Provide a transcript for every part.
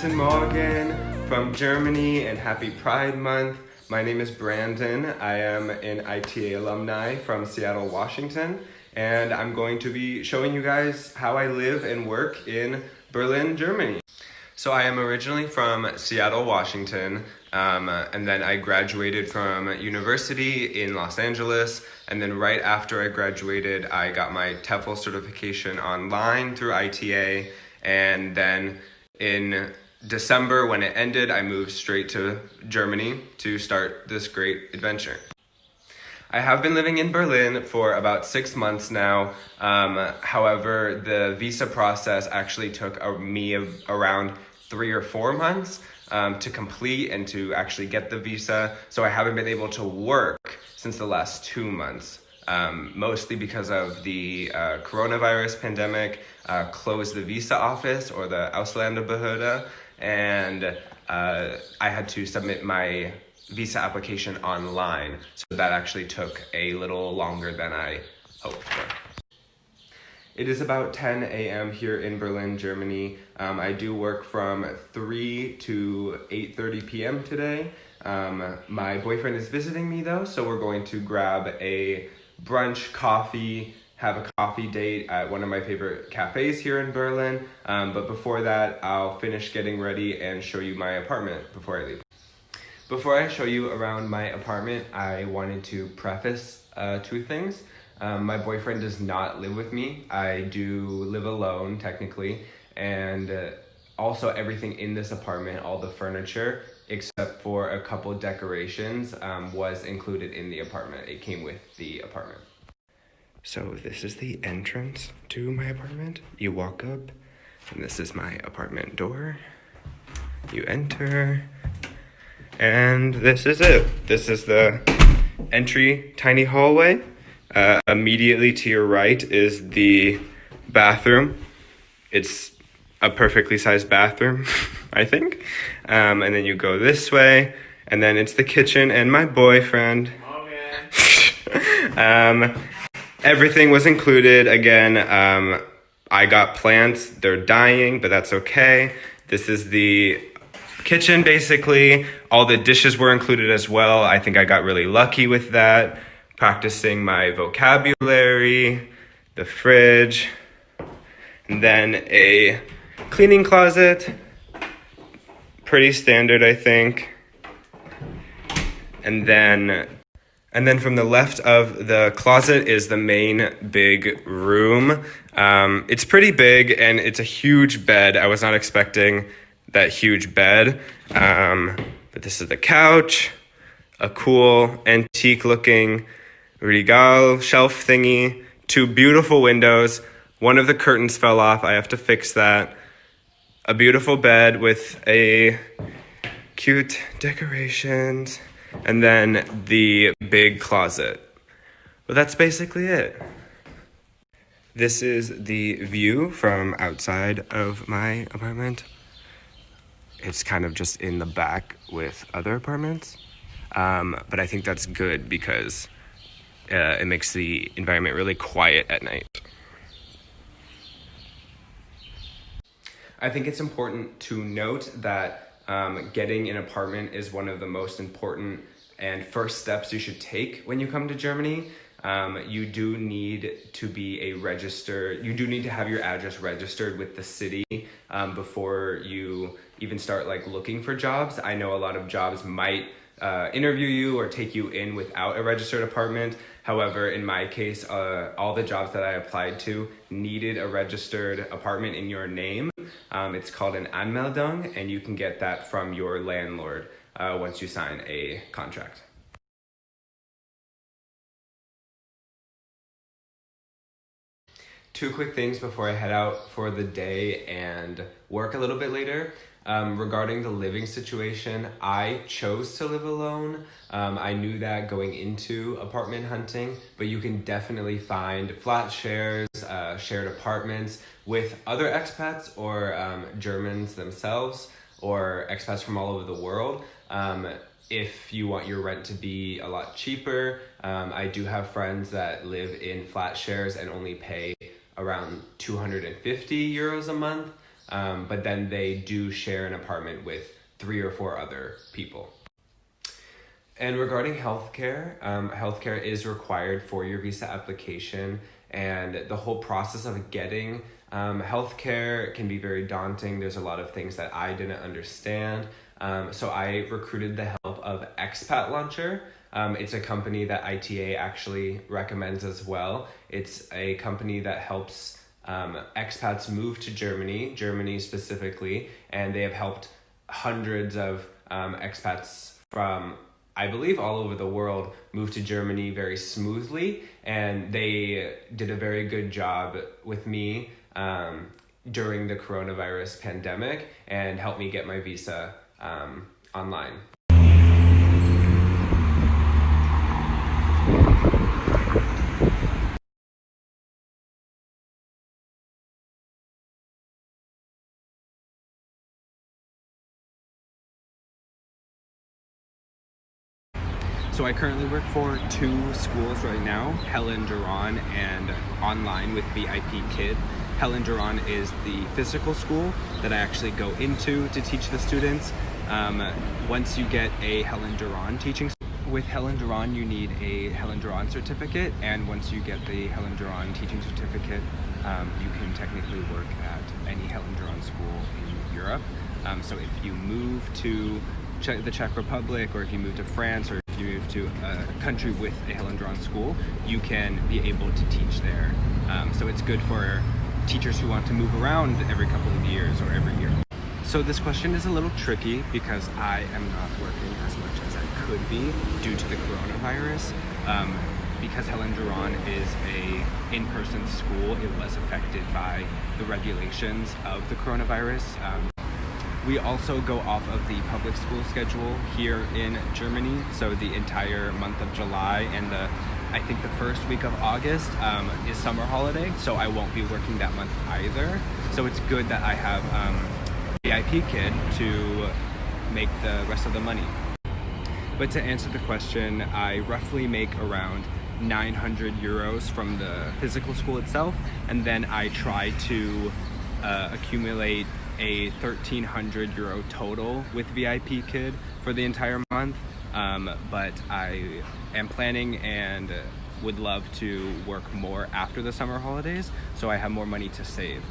Guten Morgen from Germany and happy Pride Month. My name is Brandon. I am an ITA alumni from Seattle, Washington, and I'm going to be showing you guys how I live and work in Berlin, Germany. So I am originally from Seattle, Washington, and then I graduated from university in Los Angeles, and then right after I graduated, I got my TEFL certification online through ITA, and then in December, when it ended, I moved straight to Germany to start this great adventure. I have been living in Berlin for about 6 months now. However, the visa process actually took me around 3 or 4 months to complete and to actually get the visa. So I haven't been able to work since the last 2 months, mostly because of the coronavirus pandemic closed the visa office, or the Ausländerbehörde, and I had to submit my visa application online, so that actually took a little longer than I hoped for. It is about 10 a.m. here in Berlin, Germany. I do work from 3 to 8:30 p.m. today. My boyfriend is visiting me though, so we're going to grab a brunch coffee, have a coffee date at one of my favorite cafes here in Berlin. But before that, I'll finish getting ready and show you my apartment before I leave. Before I show you around my apartment, I wanted to preface 2 things. My boyfriend does not live with me. I do live alone, technically, and also everything in this apartment, all the furniture, except for a couple decorations, was included in the apartment. It came with the apartment. So this is the entrance to my apartment. You walk up, and this is my apartment door. You enter, and this is it. This is the entry tiny hallway. Immediately to your right is the bathroom. It's a perfectly sized bathroom, I think. And then you go this way, and then it's the kitchen and my boyfriend. Everything was included. Again, I got plants. They're dying, but that's okay. This is the kitchen, basically. All the dishes were included as well. I think I got really lucky with that. Practicing my vocabulary, the fridge, and then a cleaning closet. Pretty standard, I think. And then from the left of the closet is the main big room. It's pretty big, and it's a huge bed. I was not expecting that huge bed. But this is the couch, a cool antique looking regal shelf thingy, 2 beautiful windows. One of the curtains fell off. I have to fix that. A beautiful bed with a cute decorations, and then the big closet. But that's basically it. This is the view from outside of my apartment. It's kind of just in the back with other apartments. But I think that's good because it makes the environment really quiet at night. I think it's important to note that getting an apartment is one of the most important and first steps you should take when you come to Germany. You do need to have your address registered with the city before you even start looking for jobs. I know a lot of jobs might interview you or take you in without a registered apartment. However, in my case, all the jobs that I applied to needed a registered apartment in your name. It's called an Anmeldung, and you can get that from your landlord once you sign a contract. Two quick things before I head out for the day and work a little bit later. Regarding the living situation, I chose to live alone. I knew that going into apartment hunting, but you can definitely find flat shares, shared apartments with other expats or Germans themselves, or expats from all over the world. If you want your rent to be a lot cheaper, I do have friends that live in flat shares and only pay around 250 euros a month. but then they do share an apartment with 3 or 4 other people. And regarding healthcare, healthcare is required for your visa application, and the whole process of getting healthcare can be very daunting. There's a lot of things that I didn't understand. So I recruited the help of Expat Launcher. It's a company that ITA actually recommends as well. It's a company that helps expats move to Germany specifically, and they have helped hundreds of expats from, I believe, all over the world move to Germany very smoothly, and they did a very good job with me during the coronavirus pandemic and helped me get my visa online. So I currently work for 2 schools right now, Helen Duran and online with VIP Kid. Helen Duran is the physical school that I actually go into to teach the students. Once you get a Helen Duran teaching, with Helen Duran you need a Helen Duran certificate, and once you get the Helen Duran teaching certificate, you can technically work at any Helen Duran school in Europe. So if you move to the Czech Republic, or if you move to France, or if you move to a country with a Helen Duran school, you can be able to teach there. So it's good for teachers who want to move around every couple of years or every year. So this question is a little tricky because I am not working as much as I could be due to the coronavirus. Because Helen Duran is a in-person school, it was affected by the regulations of the coronavirus. We also go off of the public school schedule here in Germany, so the entire month of July and I think the first week of August is summer holiday, so I won't be working that month either. So it's good that I have VIP Kid to make the rest of the money. But to answer the question, I roughly make around 900 euros from the physical school itself, and then I try to accumulate a 1,300 euro total with VIP Kid for the entire month. But I am planning and would love to work more after the summer holidays, so I have more money to save.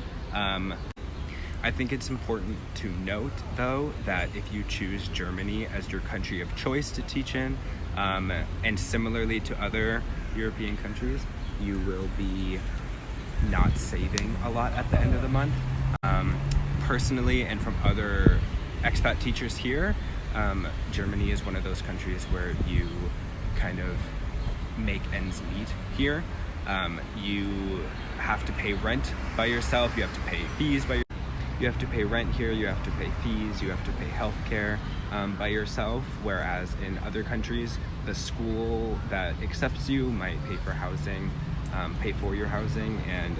I think it's important to note, though, that if you choose Germany as your country of choice to teach in, and similarly to other European countries, you will be not saving a lot at the end of the month. Personally, and from other expat teachers here, Germany is one of those countries where you kind of make ends meet here. You have to pay rent by yourself, you have to pay fees by yourself. You have to pay rent here, you have to pay fees, you have to pay healthcare by yourself, whereas in other countries, the school that accepts you might pay for housing, pay for your housing, and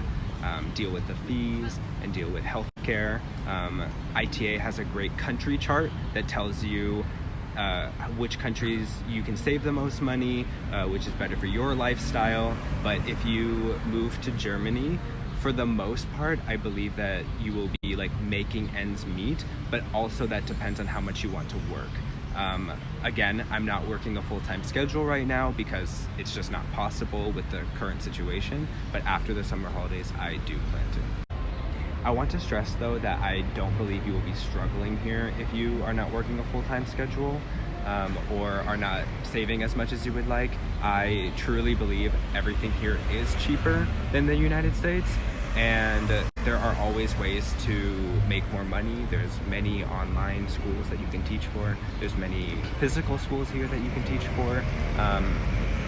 deal with the fees and deal with healthcare. ITA has a great country chart that tells you which countries you can save the most money, which is better for your lifestyle. But if you move to Germany, for the most part, I believe that you will be like making ends meet, but also that depends on how much you want to work. Again, I'm not working a full-time schedule right now because it's just not possible with the current situation, but after the summer holidays, I do plan to. I want to stress though that I don't believe you will be struggling here if you are not working a full-time schedule or are not saving as much as you would like. I truly believe everything here is cheaper than the United States, and there are always ways to make more money. There's many online schools that you can teach for. There's many physical schools here that you can teach for.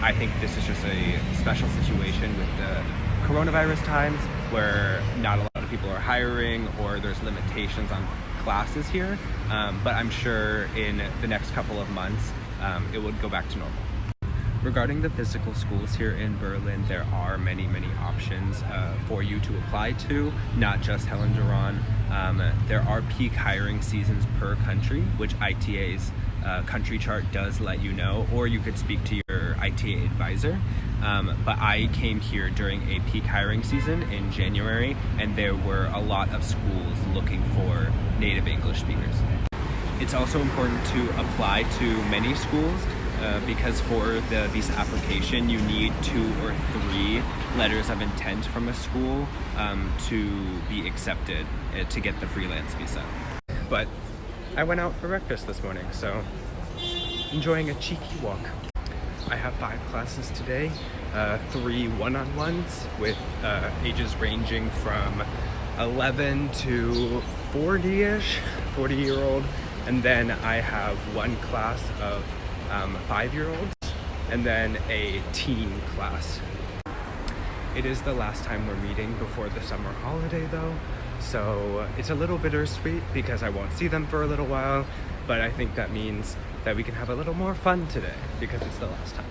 I think this is just a special situation with the coronavirus times where not a lot of people are hiring or there's limitations on classes here, but I'm sure in the next couple of months it would go back to normal. Regarding the physical schools here in Berlin, there are many options for you to apply to, not just Helen Duran. There are peak hiring seasons per country, which ITA's country chart does let you know, or you could speak to your ITA advisor. But I came here during a peak hiring season in January, and there were a lot of schools looking for native English speakers. It's also important to apply to many schools because for the visa application you need 2 or 3 letters of intent from a school to be accepted to get the freelance visa. But I went out for breakfast this morning, so enjoying a cheeky walk. I have 5 classes today, 3 one-on-ones with ages ranging from 11 to 40-ish, 40-year-old, and then I have 1 class of 5-year-olds, and then a teen class. It is the last time we're meeting before the summer holiday though, so it's a little bittersweet because I won't see them for a little while, but I think that means that we can have a little more fun today because it's the last time.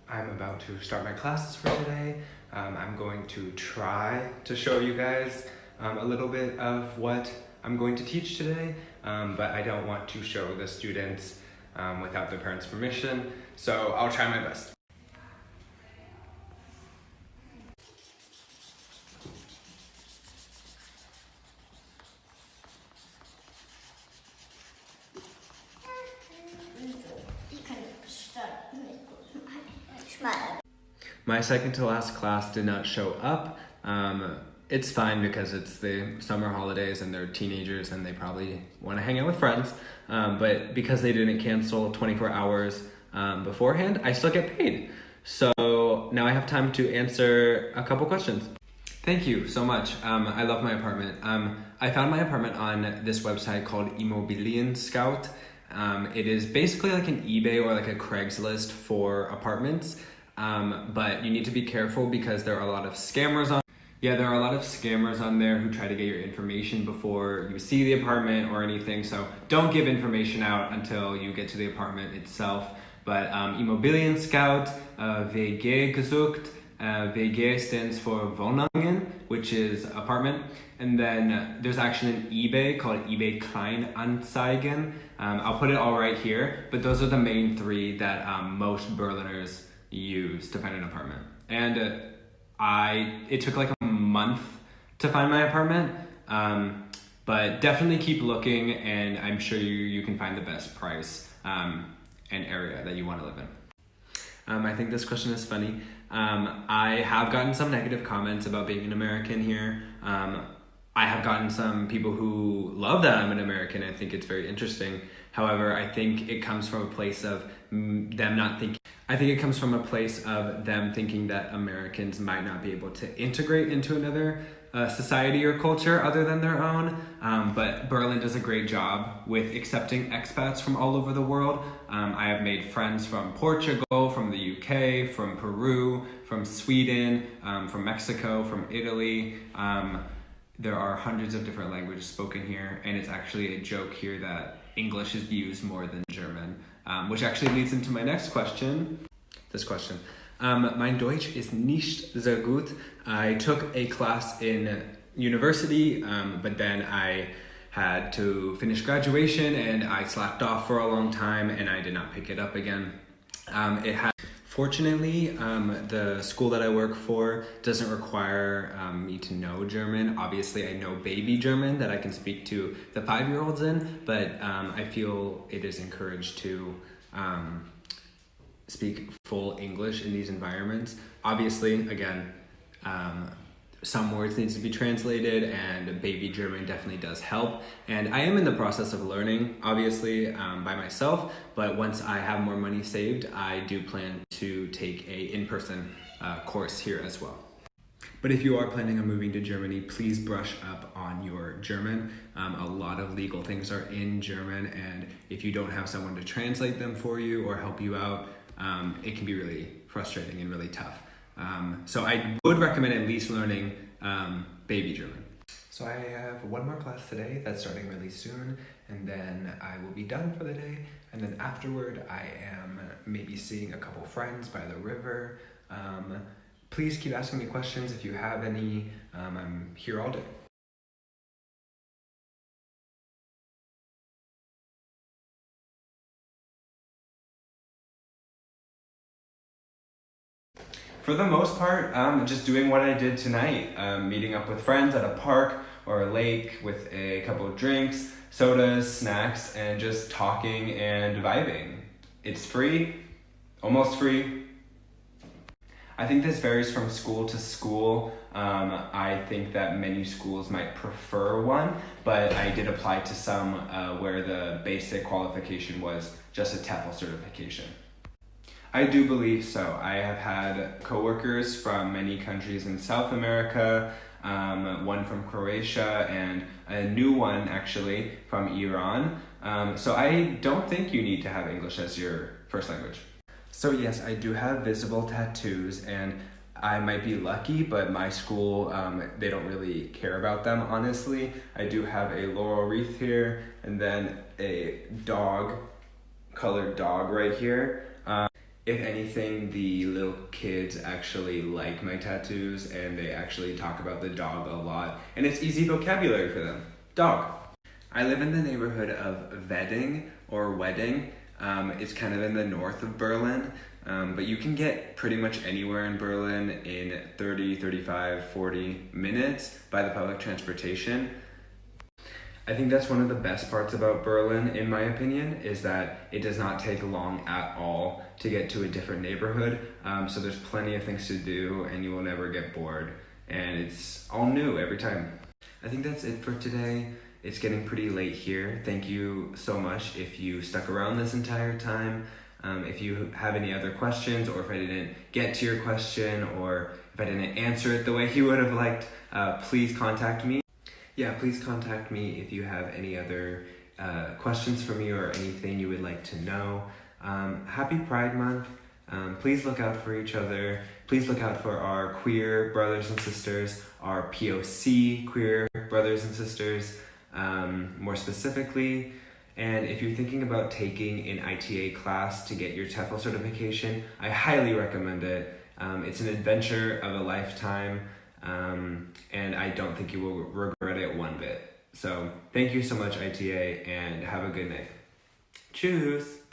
I'm about to start my classes for today. I'm going to try to show you guys a little bit of what I'm going to teach today, but I don't want to show the students without their parents' permission, so I'll try my best. My second to last class did not show up. It's fine because it's the summer holidays and they're teenagers and they probably want to hang out with friends. But because they didn't cancel 24 hours beforehand, I still get paid. So now I have time to answer a couple questions. Thank you so much. I love my apartment. I found my apartment on this website called Immobilien Scout. It is basically like an eBay or like a Craigslist for apartments. But you need to be careful because there are a lot of scammers on. There are a lot of scammers on there who try to get your information before you see the apartment or anything. So don't give information out until you get to the apartment itself. But Immobilien Scout, WG gesucht. WG stands for Wohnungen, which is apartment. And then there's actually an eBay called eBay Kleinanzeigen. I'll put it all right here. But those are the main 3 that most Berliners use to find an apartment. And it took like a month to find my apartment, but definitely keep looking, and I'm sure you can find the best price and area that you want to live in. I think this question is funny. I have gotten some negative comments about being an American here. I have gotten some people who love that I'm an American. I think it's very interesting. However, I think it comes from a place of them not thinking. I think it comes from a place of them thinking that Americans might not be able to integrate into another society or culture other than their own. But Berlin does a great job with accepting expats from all over the world. I have made friends from Portugal, from the UK, from Peru, from Sweden, from Mexico, from Italy. There are hundreds of different languages spoken here, and it's actually a joke here that English is used more than German, which actually leads into my next question. This question. Mein Deutsch ist nicht sehr gut. I took a class in university, but then I had to finish graduation and I slacked off for a long time and I did not pick it up again. Fortunately, the school that I work for doesn't require me to know German. Obviously, I know baby German that I can speak to the 5-year-olds in, but I feel it is encouraged to speak full English in these environments. Obviously, again, some words need to be translated, and baby German definitely does help. And I am in the process of learning, obviously, by myself, but once I have more money saved, I do plan to take a in-person course here as well. But if you are planning on moving to Germany, please brush up on your German. A lot of legal things are in German, and if you don't have someone to translate them for you or help you out, it can be really frustrating and really tough. So I would recommend at least learning baby German. So I have one more class today that's starting really soon, and then I will be done for the day. And then afterward, I am maybe seeing a couple friends by the river. Please keep asking me questions if you have any. I'm here all day. For the most part, just doing what I did tonight, meeting up with friends at a park or a lake with a couple of drinks, sodas, snacks, and just talking and vibing. It's free, almost free. I think this varies from school to school. I think that many schools might prefer one, but I did apply to some where the basic qualification was just a TEFL certification. I do believe so. I have had coworkers from many countries in South America, one from Croatia, and a new one actually from Iran. So I don't think you need to have English as your first language. So yes, I do have visible tattoos, and I might be lucky, but my school, they don't really care about them, honestly. I do have a laurel wreath here, and then a colored dog right here. If anything, the little kids actually like my tattoos, and they actually talk about the dog a lot, and it's easy vocabulary for them. Dog. I live in the neighborhood of Wedding, or Wedding. It's kind of in the north of Berlin, but you can get pretty much anywhere in Berlin in 30, 35, 40 minutes by the public transportation. I think that's one of the best parts about Berlin, in my opinion, is that it does not take long at all to get to a different neighborhood. So there's plenty of things to do, and you will never get bored. And it's all new every time. I think that's it for today. It's getting pretty late here. Thank you so much if you stuck around this entire time. If you have any other questions, or if I didn't get to your question, or if I didn't answer it the way you would have liked, please contact me. Yeah, please contact me if you have any other questions for me or anything you would like to know. Happy Pride Month. Please look out for each other. Please look out for our queer brothers and sisters, our POC queer brothers and sisters, more specifically. And if you're thinking about taking an ITA class to get your TEFL certification, I highly recommend it. It's an adventure of a lifetime. And I don't think you will regret it one bit. So thank you so much, ITA, and have a good night. Tschüss!